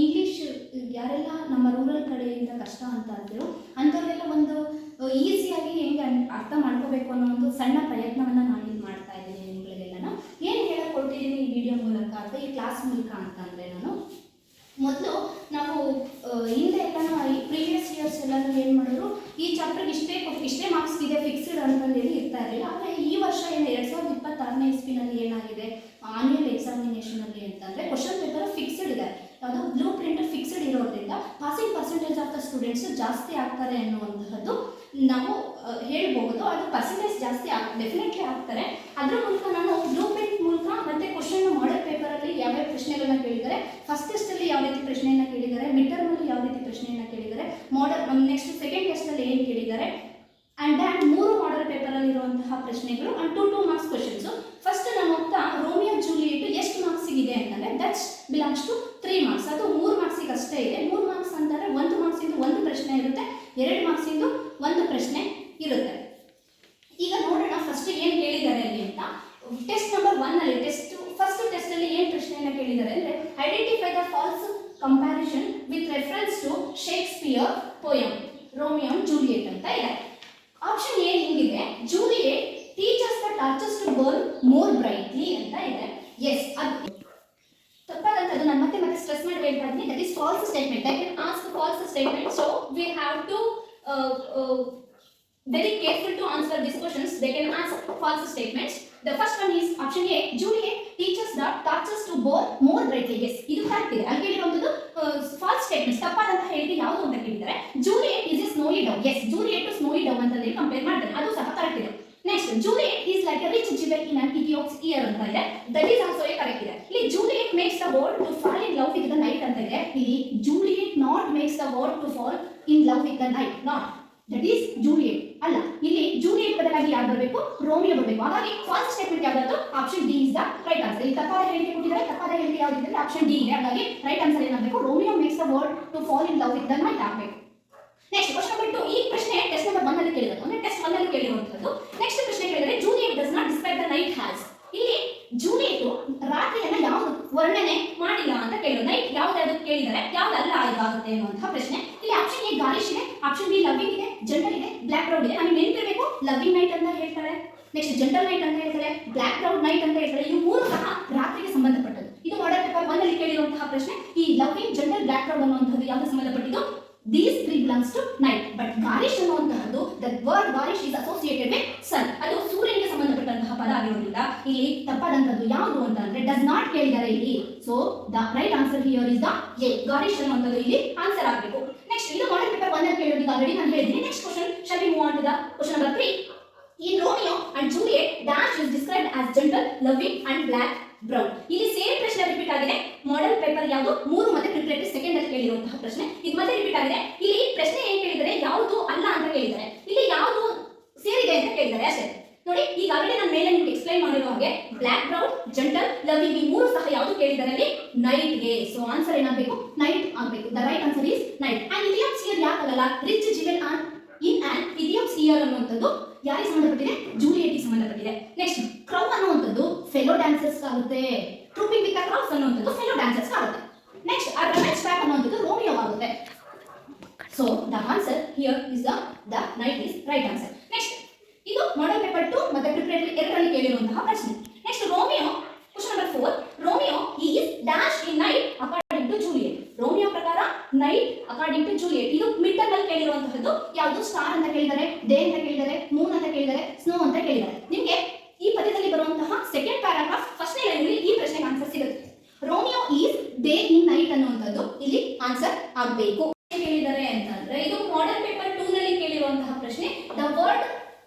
English ಯಾರೆಲ್ಲ ನಮ್ಮ rural ಕಡೆಯಿಂದ ಕಷ್ಟ ಅಂತ ಅಂದರು ಅಂಥವ್ರೆಲ್ಲ ಒಂದು ಈಸಿಯಾಗಿ ಹೆಂಗೆ ಅರ್ಥ ಮಾಡ್ಕೋಬೇಕು ಅನ್ನೋ ಒಂದು ಸಣ್ಣ ಪ್ರಯತ್ನವನ್ನು ನಾನಿಲ್ಲಿ ಮಾಡ್ತಾ ಇದ್ದೀನಿ ನಿಮಗಳಿಗೆಲ್ಲ. ಏನು ಹೇಳಕ್ಕೆ ಕೊಡ್ತಿದ್ದೀನಿ ಈ ವಿಡಿಯೋ ಮೂಲಕ ಅಥವಾ ಈ ಕ್ಲಾಸ್ ಮೂಲಕ ಅಂತಂದರೆ, ನಾನು ಮೊದಲು ನಾವು ಹಿಂದೆ ಎಲ್ಲ ಈ ಪ್ರೀವಿಯಸ್ ಇಯರ್ಸ್ ಎಲ್ಲನೂ ಏನು ಮಾಡಿದ್ರು, ಈ ಚಾಪ್ಟರ್ಗೆ ಇಷ್ಟೇ ಮಾರ್ಕ್ಸ್ ಇದೆ ಫಿಕ್ಸ್ಡ್ ಅಂತಂದೇಳಿ ಇರ್ತಾ ಇರಲಿಲ್ಲ. ಆದರೆ ಈ ವರ್ಷ ಏನು 2026ನೇ ಇಸ್ವಿನಲ್ಲಿ ಏನಾಗಿದೆ ಆನ್ಯುವಲ್ ಎಕ್ಸಾಮಿನೇಷನಲ್ಲಿ ಅಂತಂದರೆ ಕ್ವಶನ್ ಪೇಪರ್ ಫಿಕ್ಸ್ಡ್ ಇದೆ, ಅದು ಬ್ಲೂ ಪ್ರಿಂಟ್ ಫಿಕ್ಸ್ಡ್ ಇರೋದ್ರಿಂದ passing percentage of the students ಜಾಸ್ತಿ ಆಗ್ತಾರೆ ಅನ್ನುವಂತಹದ್ದು ನಾವು ಹೇಳ್ಬಹುದು. ಅದು ಪರ್ಸೆಂಟೇಜ್ ಜಾಸ್ತಿ ಡೆಫಿನೆಟ್ಲಿ ಆಗ್ತಾರೆ. ಅದರ ಮೂಲಕ ನಾನು ಬ್ಲೂ ಪ್ರಿಂಟ್ ಮೂಲಕ ಮತ್ತೆ ಕ್ವಶನ್ ಮಾಡೆಲ್ ಪೇಪರಲ್ಲಿ ಯಾವ್ಯಾವ ಪ್ರಶ್ನೆಗಳನ್ನ ಕೇಳಿದ್ದಾರೆ, ಫಸ್ಟ್ ಟೆಸ್ಟಲ್ಲಿ ಯಾವ ರೀತಿ ಪ್ರಶ್ನೆಯನ್ನು ಕೇಳಿದ್ದಾರೆ, ಮಿಡ್ ಟರ್ಮಲ್ಲಿ ಯಾವ ರೀತಿ ಪ್ರಶ್ನೆಯನ್ನು ಕೇಳಿದ್ದಾರೆ, ನೆಕ್ಸ್ಟ್ ಸೆಕೆಂಡ್ ಟೆಸ್ಟಲ್ಲಿ ಏನು ಕೇಳಿದ್ದಾರೆ, ಆ್ಯಂಡ್ ದ್ಯಾಟ್ 3 ಮಾಡೆಲ್ ಪೇಪರಲ್ಲಿ ಇರುವಂತಹ ಪ್ರಶ್ನೆಗಳು ಆ್ಯಂಡ್ 2 ಮಾರ್ಕ್ಸ್ ಕ್ವಶನ್ಸು. ಫಸ್ಟ್ ನಾನು ಹೋಗ್ತಾ ರೋಮಿಯೋ ಜೂಲಿಯಟ್ ಎಷ್ಟು ಮಾರ್ಕ್ಸಿಗಿದೆ ಅಂತಂದರೆ ದಟ್ಸ್ ಬಿಲಾಂಗ್ಸ್ ಟು 3 ಮಾರ್ಕ್ಸ್. ಅದು 3 ಮಾರ್ಕ್ಸಿಗೆ ಅಷ್ಟೇ ಇದೆ. 3 ಮಾರ್ಕ್ಸ್ ಅಂತಂದರೆ 1 ಮಾರ್ಕ್ಸಿಂದು 1 ಪ್ರಶ್ನೆ ಇರುತ್ತೆ, 2 ಮಾರ್ಕ್ಸಿಂದು 1 ಪ್ರಶ್ನೆ ಇರುತ್ತೆ. ಈಗ ನೋಡೋಣ ಫಸ್ಟ್ ಏನು ಕೇಳಿದ್ದಾರೆ ಅಲ್ಲಿ ಅಂತ. ಟೆಸ್ಟ್ ನಂಬರ್ 1ನಲ್ಲಿ ಫಸ್ಟ್ ಟೆಸ್ಟಲ್ಲಿ ಏನು ಪ್ರಶ್ನೆಯನ್ನು ಕೇಳಿದ್ದಾರೆ ಅಂದರೆ identify the false comparison with reference to Shakespeare poem Romeo and Juliet ಅಂತ ಇದೆ. ಆಪ್ಷನ್ ಎ ಹಿಂಗಿದೆ, Juliet teachers the torches to burn more brightly ಅಂತ ಇದೆ. ಎಸ್, ಅದು ತಪ್ಪಾದಂಥದ್ದು. ನಾನು ಮತ್ತೆ ಸ್ಟ್ರೆಸ್ ಮಾಡಿ ಹೇಳ್ತಾ ಇದ್ದೀನಿ, that is false statement. I can ask false statement, so we have to very careful to answer these questions. They can ask false statements. The first one is option A, Juliet teaches the tortoise to burn more brightly. Yes, ಇದು correct ಇದೆ. ಅಲ್ಲಿ ಕೇಳಿರುವಂತದ್ದು falls statements. ತಪ್ಪಾದಂತ ಹೇಳಿಕೆ ಯಾವುದು ಅಂತ ಕೇಳಿದ್ದಾರೆ. Juliet is a snowy dove. Yes, Juliet to snowy dove ಅಂತ ಹೇಳಿ compare ಮಾಡ್ತಾರೆ, ಅದು ಸಹ ಕರೆಕ್ಟ್ ಇದೆ. Next, Juliet is like a rich jewel in an Ethiopia's ear ಅಂತ ಇದೆ. That is also ಕರೆಕ್ಟ್ ಇದೆ. ಇಲ್ಲಿ Juliet makes the bird to fall in love with the night ಅಂತ ಇದೆ. ಇಲ್ಲಿ Juliet not makes the bird to fall in love with the night. Not that is Juliet ಅಲ್ಲ. ಇಲ್ಲಿ Juliet ಬದಲಾಗಿ ಯಾರು ಬರಬೇಕು, ರೋಮಿಯೋ ಬರಬೇಕು. ಹಾಗಾಗಿ ಫಾಲ್ಸ್ ಸ್ಟೇಟ್ಮೆಂಟ್ ಯಾವುದು, option D is the right answer. ಇಲ್ಲಿ ತಪ್ಪಾದ ಹೇಳಿಕೆ ಕೊಟ್ಟಿದ್ದಾರೆ, ತಪ್ಪಾದ ಹೇಳಿಕೆ ಯಾವುದಿದೆ, ಆಪ್ಷನ್ ಡಿ ಇದೆ. ಹಾಗಾಗಿ ರೈಟ್ ಆನ್ಸರ್ ಏನಾಗಬೇಕು, Romeo makes the word to fall in love with the night ಆಗಬೇಕು. Next question number 2. ಈ ಪ್ರಶ್ನೆ ಟೆಸ್ಟ್ ನಂಬರ್ 1ನಲ್ಲಿ ಕೇಳಿರೋದು, ಅಂದ್ರೆ ಟೆಸ್ಟ್ 1ನಲ್ಲಿ ಕೇಳಿರುವಂತದ್ದು. ನೆಕ್ಸ್ಟ್ ಪ್ರಶ್ನೆ ಕೇಳಿದರೆ Juliet does not describe the night has. ಇಲ್ಲಿ ಜೂಲಿಯಟ್ ರಾತ್ರಿಯನ್ನ ಯಾವುದು ವರ್ಣನೆ ಮಾಡಿಲ್ಲ ಅಂತ ಕೇಳಿದ್ರು. ನೈಟ್ ಯಾವ್ದು ಕೇಳಿದರೆ ಯಾವ್ದಲ್ಲ ಇದಾಗುತ್ತೆ ಅನ್ನುವಂತಹ ಪ್ರಶ್ನೆ. ಇಲ್ಲಿ ಆಪ್ಷನ್ ಎ ಗಾರಿಶ್ ಇದೆ, ಆಪ್ಷನ್ ಬಿ ಲವ್ವಿಂಗ್ ಇದೆ, ಜಂಟಲ್ ಇದೆ, ಬ್ಲಾಕ್ ಕ್ರೌಡ್ ಇದೆ. ನಮಗೆ ನೆನಪಿರಬೇಕು, ಲವ್ವಿಂಗ್ ನೈಟ್ ಅಂತ ಹೇಳ್ತಾರೆ, ನೆಕ್ಸ್ಟ್ ಜಂಟಲ್ ನೈಟ್ ಅಂತ ಹೇಳ್ತಾರೆ, ಬ್ಲಾಕ್ ಕ್ರೌಡ್ ನೈಟ್ ಅಂತ ಹೇಳ್ತಾರೆ. ಇವು 3 ಸಹ ರಾತ್ರಿಗೆ ಸಂಬಂಧಪಟ್ಟದ್ದು. ಇದು ಮಾಡೆಲ್ ಪೇಪರ್ 1ನಲ್ಲಿ ಕೇಳಿರುವಂತಹ ಪ್ರಶ್ನೆ. ಈ ಲವ್ವಿಂಗ್, ಜಂಟಲ್, ಬ್ಲಾಕ್ ಕ್ರೌಡ್ ಅನ್ನುವಂಥದ್ದು ಯಾವುದು ಸಂಬಂಧಪಟ್ಟಿದ್ದು, these 3 belongs to night. but garish ಅನ್ನುವಂತಹದ್ದು, the word garish is associated with sun. ಅದು ಸೂರ್ಯನಿಗೆ ಸಂಬಂಧಪಟ್ಟಂತಹ ಪದ ಆಗಿರೋದ್ರಿಂದ ಇಲ್ಲಿ ತಪ್ಪಾದಂತದ್ದು ಯಾವುದು ಅಂತ ಅಂದ್ರೆ does not ಕೇಳಿದ್ದಾರೆ ಇಲ್ಲಿ. so the right answer here is the A, garish ಅನ್ನುವಂತದ್ದು ಇಲ್ಲಿ ಆನ್ಸರ್ ಆಗಬೇಕು. ನೆಕ್ಸ್ಟ್, ಇದು ಮಾಡೆಲ್ ಪೇಪರ್ 1ನಲ್ಲಿ ಕೇಳಿರೋದು ಆಲ್ರೆಡಿ ನಾನು ಹೇಳಿದ್ದೀನಿ. Next question, shall we move on to the question number 3. in Romeo and Juliet dash is described as gentle, loving and black brown. ಇಲ್ಲಿ same ಪ್ರಶ್ನೆ repeat ಆಗಿದೆ. Model paper ಯಾವುದು 3 ಮತ್ತೆ preparatory second ಅಲ್ಲಿ ಕೇಳಿರುವಂತಹ ಪ್ರಶ್ನೆ ಇದು ಮತ್ತೆ ರಿಪೀಟ್ ಆಗಿದೆ. ಇಲ್ಲಿ ಪ್ರಶ್ನೆ ಏನು ಕೇಳಿದರೆ ಯಾವುದು ಅಲ್ಲ ಅಂತ ಕೇಳಿದ್ದಾರೆ, ಇಲ್ಲಿ ಯಾವುದು ಸೇರಿದೆ ಅಂತ ಕೇಳಿದ್ದಾರೆ ಅಷ್ಟೇ. ನೋಡಿ, ಈಗಾಗಲೇ ನಾನು ಮೇಲೆ ನಿಮಗೆ ಎಕ್ಸ್ಪ್ಲೈನ್ ಮಾಡಿರೋ ಹಾಗೆ ಬ್ಲಾಕ್ ಬ್ರೌನ್, ಜಂಟಲ್, ಲವಿಂಗ್ ಈ 3 ಸಹ ಯಾವುದು ಕೇಳಿದ್ದಾರೆ ಅಲ್ಲಿ ನೈಟ್ಗೆ. ಸೊ ಆನ್ಸರ್ ಏನಾಗಬೇಕು, ನೈಟ್ ಆಗಬೇಕು. The right answer is night. And Ethiop's ear ಯಾಕಲ್ಲ, rich jewel on in on Ethiop's ear ಅನ್ನುವಂಥದ್ದು ಯಾರಿಗೆ ಸಂಬಂಧಪಟ್ಟಿದೆ, ಜೂಲಿಯಟ್ಗೆ ಸಂಬಂಧಪಟ್ಟಿದೆ. ನೆಕ್ಸ್ಟ್, ಕ್ರೌ ಅನ್ನುವಂಥದ್ದು ಫೆಲೋ ಡ್ಯಾನ್ಸರ್ಸ್ ಆಗುತ್ತೆ. ಟ್ರೂಪಿಂಗ್ ವಿತ್ ದ ಕ್ರೌಸ್ ಅನ್ನುವಂಥದ್ದು ಫೆಲೋ ಡ್ಯಾನ್ಸರ್ಸ್ ಆಗುತ್ತೆ. ನೆಕ್ಸ್ಟ್, ಆ ರಮೆಶ್ ಬ್ಯಾಕ್ ಅನ್ನುವಂಥದ್ದು ರೋಮಿಯೋ ಆಗುತ್ತೆ. So the answer here is the night is right answer. Next, ಇದು ಮಾಡೆಲ್ ಪೇಪರ್ 2 ಮತ್ತೆ ಪ್ರಿಪರೇಟರಿ 2ರಲ್ಲಿ ಕೇಳಿರುವಂತಹ ಪ್ರಶ್ನೆ. Next, Romeo question number 4. Romeo is dash in night according to Juliet. Romeo ಪ್ರಕಾರ ನೈಟ್ ಅಕಾರ್ಡಿಂಗ್ ಟು ಜೂಲಿಯಟ್. ಇದು mid term ಅಲ್ಲಿ ಕೇಳಿರುವಂತಹದ್ದು ಯಾವುದು, star ಅಂತ ಕೇಳಿದ್ದಾರೆ, ಡೇ ಅಂತ ಕೇಳಿದ್ದಾರೆ, ಮೂನ್ ಅಂತ ಕೇಳಿದ್ದಾರೆ, ಸ್ನೋ ಅಂತ ಕೇಳಿದ್ದಾರೆ. ನಿಮಗೆ ಈ ಪದ್ಯದಲ್ಲಿ ಬರುವಂತಹ ಸೆಕೆಂಡ್ ಪ್ಯಾರಾಗ್ರಾಫ್ ಫಸ್ಟ್ನೇ ಲೈನಲ್ಲಿ ಈ ಪ್ರಶ್ನೆಗೆ ಆನ್ಸರ್ ಸಿಗುತ್ತೆ. Romeo is day in night ಅನ್ನುವಂಥದ್ದು ಇಲ್ಲಿ ಆನ್ಸರ್ ಆಗಬೇಕು. ಕೇಳಿದ್ದಾರೆ ಅಂತಂದ್ರೆ ಇದು ಮಾಡೆಲ್ ಪೇಪರ್ 2ನಲ್ಲಿ ಕೇಳಿರುವಂತಹ ಪ್ರಶ್ನೆ. The word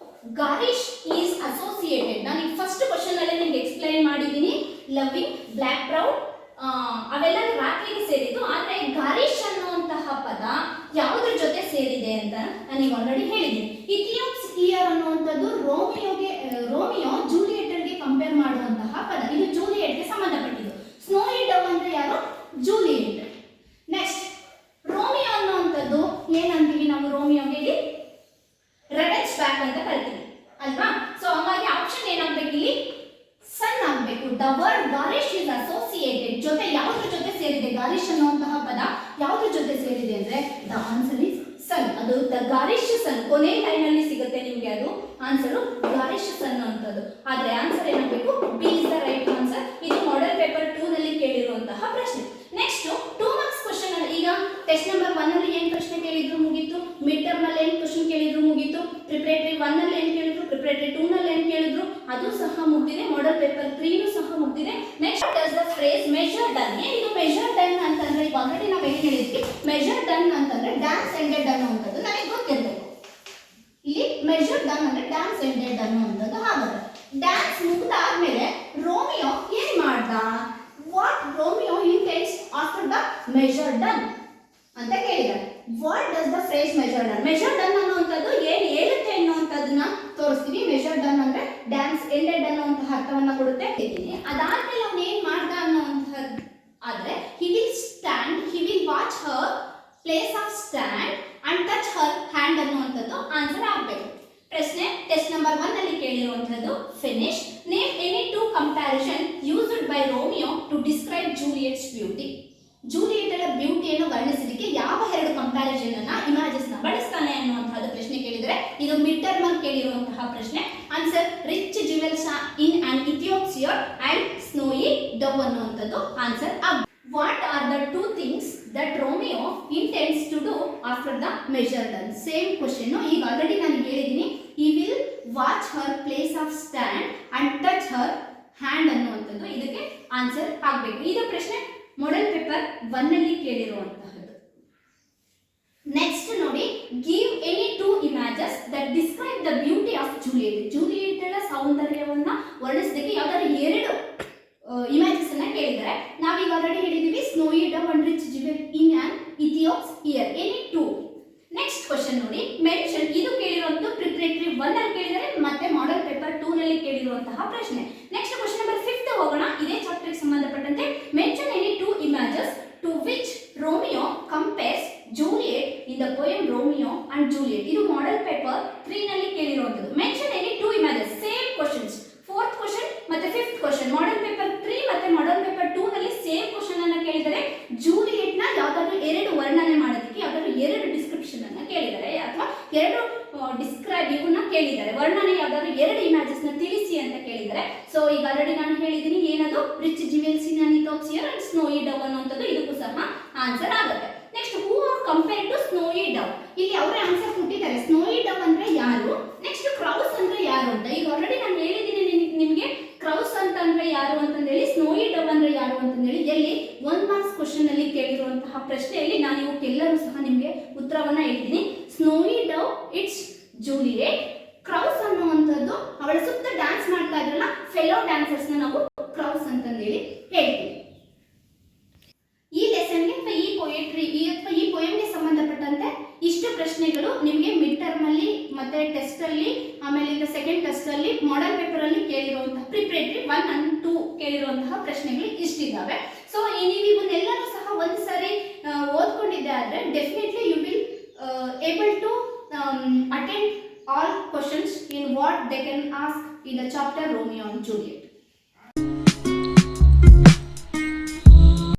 garish is associated. ನಾನು ಈ ಫಸ್ಟ್ ಕ್ವಶನ್ ಅಲ್ಲಿ ನಿಮಗೆ ಎಕ್ಸ್ಪ್ಲೈನ್ ಮಾಡಿದ್ದೀನಿ. ಲವ್ವಿಂಗ್, ಬ್ಲಾಕ್ ಬ್ರೌನ್ ಅವೆಲ್ಲ ರಾತ್ರಿಗೆ ಸೇರಿದ್ದು. ಆದರೆ ಗಾರಿಶ್ ಅನ್ನುವಂತಹ ಪದ ಯಾವುದ್ರ ಜೊತೆ ಸೇರಿದೆ ಅಂತ ನಾನು ಆಲ್ರೆಡಿ ಹೇಳಿದ್ದೀನಿ. ಇಥಿಯೋಪ್ಸ್ ಇಯರ್ ಅನ್ನುವಂಥದ್ದು ರೋಮಿಯೋ ಜೂಲಿಯಟ್ಗೆ ಕಂಪೇರ್ ಮಾಡುವಂತಹ ಪದ. ಇದು ಜೂಲಿಯಟ್ಗೆ ಸಂಬಂಧಪಟ್ಟಿದ್ದು. ಸ್ನೋಯಿ ಡವ್ ಅಂದ್ರೆ ಯಾರು, ಜೂಲಿಯಟ್. ನೆಕ್ಸ್ಟ್, ರೋಮಿಯೋ ಅನ್ನುವಂಥದ್ದು ಏನಂತೀವಿ ನಾವು, ರೋಮಿಯೋಗೆ ಇಲ್ಲಿ ರೆವೆನ್ಸ್ ಬ್ಯಾಕ್ ಅಂತ ಕರಿತೀವಿ ಅಲ್ವಾ. ಸೊ ಹಾಗಾಗಿ ಆಪ್ಷನ್ ಏನಾಗಬೇಕು ಇಲ್ಲಿ, ಸನ್ ಆಗಬೇಕು. ದ ವರ್ಡ್ ಗಾರಿಶ್ ಇಸ್ ಅಸೋಸಿಯೇಟೆಡ್ ಜೊತೆ ಯಾವುದ್ರ ಜೊತೆ ಸೇರಿದೆ, ಗಾರಿಶ್ ಅನ್ನುವಂತಹ ದ ಗಾರಿಶ್ ಸನ್, ಕೊನೆ ಲೈನ್ ಅಲ್ಲಿ ಸಿಗುತ್ತೆ ನಿಮಗೆ ಅದು ಆನ್ಸರ್ ಗಾರಿಶ್ ಸನ್ ಅಂತದ್ದು. ಆದ್ರೆ ಆನ್ಸರ್ ಏನಾಗಬೇಕು, B is the right answer. ಇದು ಮಾಡೆಲ್ ಪೇಪರ್ 2 ನಲ್ಲಿ ಕೇಳಿರುವಂತಹ ಪ್ರಶ್ನೆ. Next 2 marks question. ಈಗ ಟೆಸ್ಟ್ ನಂಬರ್ 1 ಅಲ್ಲಿ ಏನು ಪ್ರಶ್ನೆ ಕೇಳಿದ್ರು ಮುಗೀತು, ಮಿಡ್ ಟರ್ಮ್ ಅಲ್ಲಿ ಏನು ಕ್ವಶನ್ ಕೇಳಿದ್ರು ಮುಗೀತು, ಪ್ರಿಪರೇಟರಿ 1 ನಲ್ಲಿ ಏನು ಕೇಳಿದ್ರು, ಪ್ರಿಪರೇಟರಿ 2 ನಲ್ಲಿ ಏನು ಕೇಳಿದ್ರು ಅದು ಸಹ ಮುಗಿದಿದೆ, ಮಾಡೆಲ್ ಪೇಪರ್ 3 ನು ಸಹ ಮುಗಿದಿದೆ. Next does the phrase measure done. ಇದು ಮೆಜರ್ ಡನ್ ಅಂತಂದ್ರೆ ಈಗ ಆಲ್ರೆಡಿ ನಾವು ಏನು ಹೇಳಿದ್ವಿ, ಮೆಜರ್ ಡನ್ ಅಂತಂದ್ರೆ ಡ್ಯಾನ್ಸ್ ಎಂಡೆಡ್ ಅನ್ನುವಂಥದ್ದು ನನಗೆ ಗೊತ್ತಿರಬೇಕು. ಇಲ್ಲಿ ಮೆಜರ್ ಡನ್ ಅಂದ್ರೆ ಡ್ಯಾನ್ಸ್ ಎಂಡೆಡ್ ಅನ್ನುವಂಥದ್ದು. ಹಾಗಾದ್ರೆ ಡ್ಯಾನ್ಸ್ ಮುಗಿದಾದ್ಮೇಲೆ ರೋಮಿಯೋ ಏನ್ ಮಾಡ್ದ, what Romeo intense after the measure done ಅಂತ ಕೇಳಿದ್ದಾರೆ. What does the phrase measure done, measure done ಅನ್ನುವಂಥದ್ದು ಏನು ಹೇಳುತ್ತೆ ಅನ್ನುವಂಥದ್ದನ್ನ ತೋರಿಸ್ತೀವಿ. ಮೆಜರ್ ಡನ್ ಅಂದ್ರೆ ಡ್ಯಾನ್ಸ್ ಎಂಡೆಡ್ ಅನ್ನುವಂತಹ ಅರ್ಥವನ್ನ ಕೊಡುತ್ತೆ. ಅದಾದ್ಮೇಲೆ ಅವ್ನು ಏನ್ ಮಾಡ್ದ ಅನ್ನುವಂಥದ್ದು ಆದ್ರೆ he will watch her place of stand and touch her hand ಅನ್ನುವಂಥದ್ದು ಆನ್ಸರ್ ಆಗಬೇಕು. ಪ್ರಶ್ನೆ ಟೆಸ್ಟ್ ನಂಬರ್ 1 ಅಲ್ಲಿ ಕೇಳಿರುವಂತದ್ದು finish. Name any two comparison used by Romeo to describe ಜೂಲಿಯಟ್ಸ್ ಬ್ಯೂಟಿ. ಜೂಲಿಯೆಟಳ ಬ್ಯೂಟಿಯನ್ನು ವರ್ಣಿಸಲಿಕ್ಕೆ ಯಾವ ಎರಡು ಕಂಪ್ಯಾರಿಸನ್ ಅನ್ನ ಇಮೇಜಸ್ ನ ಬಳಸ್ತಾನೆ ಅನ್ನುವಂತಹದ್ದು ಪ್ರಶ್ನೆ ಕೇಳಿದರೆ ಇದು ಮಿಡ್ ಟರ್ಮ್ ಅಲ್ಲಿ ಕೇಳಿರುವಂತಹ ಪ್ರಶ್ನೆ. Answer rich jewels in an Ethiopia and snowy dove ಅನ್ನುವಂಥದ್ದು ಆನ್ಸರ್ ಆಗುತ್ತೆ. What are the two things that Romeo intends to do after the measure done? Same question. ಈಗ ಆಲ್ರೆಡಿ ನಾನು ಹೇಳಿದ್ದೀನಿ, he will watch her place of stand and touch her hand ಅನ್ನುವಂಥದ್ದು ಇದಕ್ಕೆ answer ಆಗಬೇಕು. ಇದು ಪ್ರಶ್ನೆ ಮಾಡೆಲ್ ಪೇಪರ್ 1 ಅಲ್ಲಿ ಕೇಳಿರುವಂತಹದ್ದು. Next ನೋಡಿ, give any two images that describe the beauty of Juliet. ಜೂಲಿಯೆಟಳ ಸೌಂದರ್ಯವನ್ನ ವರ್ಣಿಸಲಿಕ್ಕೆ ಯಾವ್ದಾದ್ರು ಎರಡು ಇಮೇಜಸ್ ಅನ್ನ ಕೇಳಿದರೆ ನಾವೀಗ ಆಲ್ರೆಡಿ ಹೇಳಿದೀವಿ, snowy dove and rich jewel in on Ethiop's ear. Any two. Next question ನೋಡಿ, ಮೆನ್ಷನ್. ಇದು ಕೇಳಿರುವಂತ ಪ್ರಿಪರೇಟರಿ 1 ಅಲ್ಲಿ ಕೇಳಿದರೆ ಮತ್ತೆ ಮಾಡೆಲ್ ಪೇಪರ್ 2 ನಲ್ಲಿ ಕೇಳಿರುವಂತಹ ಪ್ರಶ್ನೆ. ನೆಕ್ಸ್ಟ್ ಕ್ವಶನ್ ನಂಬರ್ 5 ಹೋಗೋಣ. ಇದೇ ಚಾಪ್ಟರ್ ಸಂಬಂಧಪಟ್ಟಂತೆ mention any two images to which Romeo compares Juliet in the poem Romeo and Juliet. ಇದು ಮಾಡೆಲ್ ಪೇಪರ್ 3 ನಲ್ಲಿ ಕೇಳಿರುವಂತದ್ದು. Mention any two images. Same questions, 4th question ಮತ್ತೆ 5th question. Model paper 3 ಮತ್ತೆ model paper 2 ನಲ್ಲಿ same question ಅನ್ನ ಕೇಳಿದರೆ Juliet ನ ಯಾವ್ದಾದ್ರು ಎರಡು ವರ್ಣನೆ ಮಾಡೋದಕ್ಕೆ ಯಾವ್ದಾದ್ರು ಎರಡು ಡಿಸ್ಕ್ರಿಪ್ಷನ್ ಅನ್ನ ಕೇಳಿದರೆ ಅಥವಾ ಎರಡು ಡಿಸ್ಕ್ರೈಬ್ ಇವನ್ನ ಕೇಳಿದ್ದಾರೆ, ವರ್ಣನೆ ಯಾವ್ದಾದ್ರು ಎರಡು ಇಮೇಜಸ್ ನ ತಿಳಿಸಿ ಅಂತ ಕೇಳಿದರೆ. ಸೊ ಈಗ ಆಲ್ರೆಡಿ ನಾನು ಹೇಳಿದ್ದೀನಿ ಏನದು, rich jewels in an Ethiopia and snowy dove ಅನ್ನುವಂಥದ್ದು ಇದಕ್ಕೂ ಸಹ ಆನ್ಸರ್ ಆಗುತ್ತೆ. Next who are compared to snowy dove. ಇಲ್ಲಿ ಅವರೇ ಆನ್ಸರ್ ಕೊಟ್ಟಿದ್ದಾರೆ. ಸ್ನೋಯಿ ಡವ್ ಅಂದ್ರೆ ಯಾರು, ನೆಕ್ಸ್ಟ್ ಕ್ರೌಸ್ ಅಂದ್ರೆ ಯಾರು ಅಂತ. ಈಗ ಆಲ್ರೆಡಿ ನಾನು ಹೇಳಿದ್ದೀನಿ ನಿಮಗೆ ಕ್ರೌಸ್ ಅಂತಂದ್ರೆ ಯಾರು ಅಂತಂದೇಳಿ, ಸ್ನೋಯಿ ಡವ್ ಅಂದ್ರೆ ಯಾರು ಅಂತಂದೇಳಿ. ಎಲ್ಲಿ 1 ಮಾರ್ಕ್ಸ್ ಕ್ವಶನ್ ಅಲ್ಲಿ ಕೇಳಿರುವಂತಹ ಪ್ರಶ್ನೆಯಲ್ಲಿ ನಾನು ಇವಕ್ಕೆಲ್ಲರೂ ಸಹ ನಿಮಗೆ ಉತ್ತರವನ್ನ ಹೇಳಿದ್ದೀನಿ. ಸ್ನೋಯಿ ಡವ್ ಇಟ್ಸ್ ಜೂಲಿಯೆಟ್. ಕ್ರೌಸ್ ಅನ್ನುವಂಥದ್ದು ಅವಳ ಸುತ್ತ ಡ್ಯಾನ್ಸ್ ಮಾಡ್ತಾ ಇದ್ರಲ್ಲ ಫೆಲೋ ಡ್ಯಾನ್ಸರ್ಸ್ ನ ನಾವು ಕ್ರೌಸ್ ಅಂತಂದೇಳಿ ಹೇಳ್ತೀವಿ. ಈ ಲೆಸನ್ಗೆ ಅಥವಾ ಈ ಪೊಯೆಟ್ರಿ ಅಥವಾ ಈ ಪೊಯಮ್ಗೆ ಸಂಬಂಧಪಟ್ಟಂತೆ ಇಷ್ಟು ಪ್ರಶ್ನೆಗಳು ನಿಮಗೆ ಮಿಡ್ ಟರ್ಮ್ ಅಲ್ಲಿ ಮತ್ತೆ ಟೆಸ್ಟ್ ಅಲ್ಲಿ, ಆಮೇಲೆ ಈಗ ಸೆಕೆಂಡ್ ಟೆಸ್ಟ್ ಅಲ್ಲಿ ಮಾಡೆಲ್ ಪೇಪರ್ ಅಲ್ಲಿ ಕೇಳಿರುವಂತಹ ಪ್ರಿಪರೇಟರಿ 1 and 2 ಕೇಳಿರುವಂತಹ ಪ್ರಶ್ನೆಗಳು ಇಷ್ಟಿದ್ದಾವೆ. ಸೊ ನೀವು ಇವನ್ನೆಲ್ಲನೂ ಸಹ ಒಂದು ಸಾರಿ ಓದ್ಕೊಂಡಿದ್ದೆ ಆದ್ರೆ definitely you will able to attend all questions in what they can ask in the chapter Romeo and Juliet.